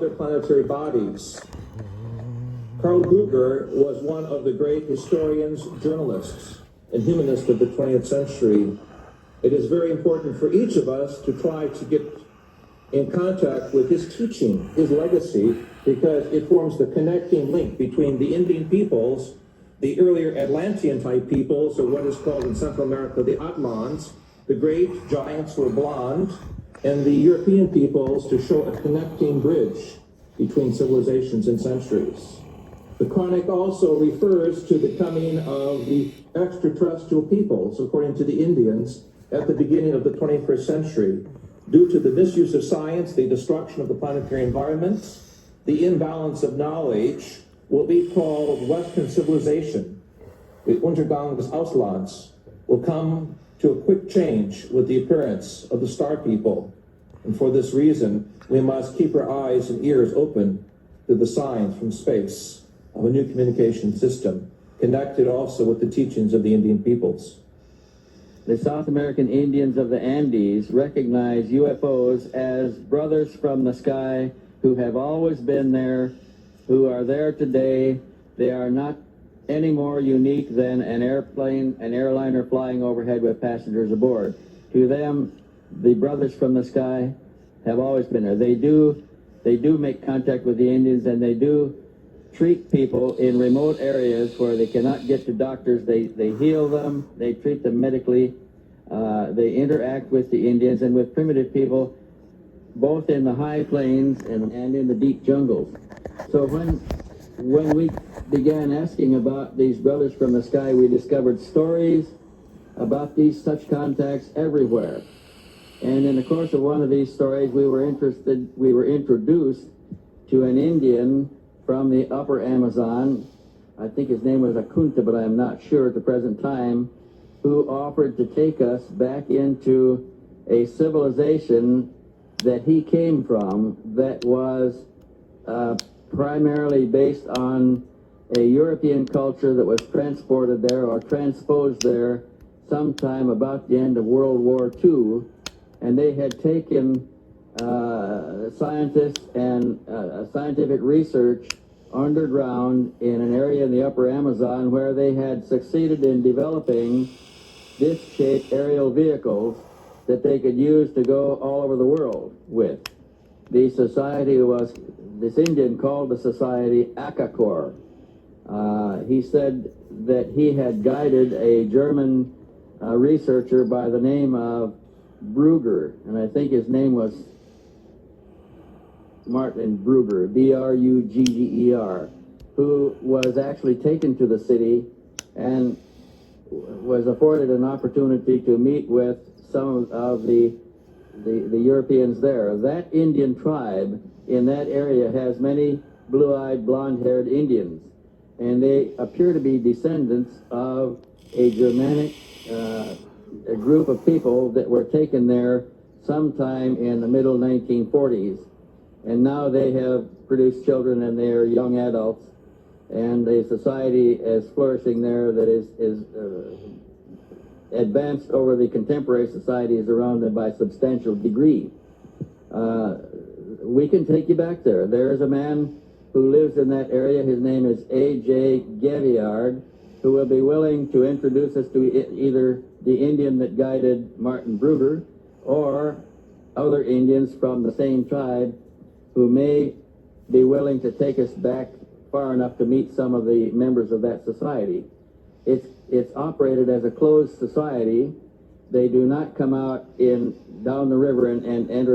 other planetary bodies. Carl Brugger was one of the great historians, journalists, and humanists of the 20th century. It is very important for each of us to try to get in contact with his teaching, his legacy, because it forms the connecting link between the Indian peoples, the earlier Atlantean-type peoples, or what is called in Central America the Atlans, the great giants who were blonde, and the European peoples to show a connecting bridge between civilizations and centuries. The Chronic also refers to the coming of the extraterrestrial peoples, according to the Indians, at the beginning of the 21st century. Due to the misuse of science, the destruction of the planetary environment, the imbalance of knowledge, what we call Western civilization, the Untergang des Auslands, will come to a quick change with the appearance of the star people. And for this reason, we must keep our eyes and ears open to the signs from space of a new communication system, connected also with the teachings of the Indian peoples. The South American Indians of the Andes recognize UFOs as brothers from the sky who have always been there, who are there today. They are not any more unique than an airliner flying overhead with passengers aboard. To them, the brothers from the sky have always been there. They do make contact with the Indians, and they do treat people in remote areas where they cannot get to doctors. They heal them, they treat them medically, they interact with the Indians and with primitive people, both in the high plains and in the deep jungles. So when we began asking about these brothers from the sky, we discovered stories about these such contacts everywhere. And in the course of one of these stories, we were introduced to an Indian from the upper Amazon. I think his name was Akunta, but I am not sure at the present time, who offered to take us back into a civilization that he came from that was primarily based on a European culture that was transported there or transposed there sometime about the end of World War II. And they had taken scientists and scientific research underground in an area in the upper Amazon where they had succeeded in developing disc-shaped aerial vehicles that they could use to go all over the world with. The society was, this Indian called the society Akakor. He said that he had guided a German researcher by the name of Brugger, and I think his name was Martin Brugger, B-R-U-G-G-E-R, who was actually taken to the city and was afforded an opportunity to meet with some of the Europeans there. That Indian tribe in that area has many blue-eyed, blonde-haired Indians, and they appear to be descendants of a Germanic a group of people that were taken there sometime in the middle 1940s. And now they have produced children and they are young adults, and a society is flourishing there that is advanced over the contemporary societies around them by a substantial degree. We can take you back there. There is a man who lives in that area. His name is A.J. Gaviard, who will be willing to introduce us to either the Indian that guided Martin Brugger or other Indians from the same tribe who may be willing to take us back far enough to meet some of the members of that society. It's operated as a closed society. They do not come out down the river and enter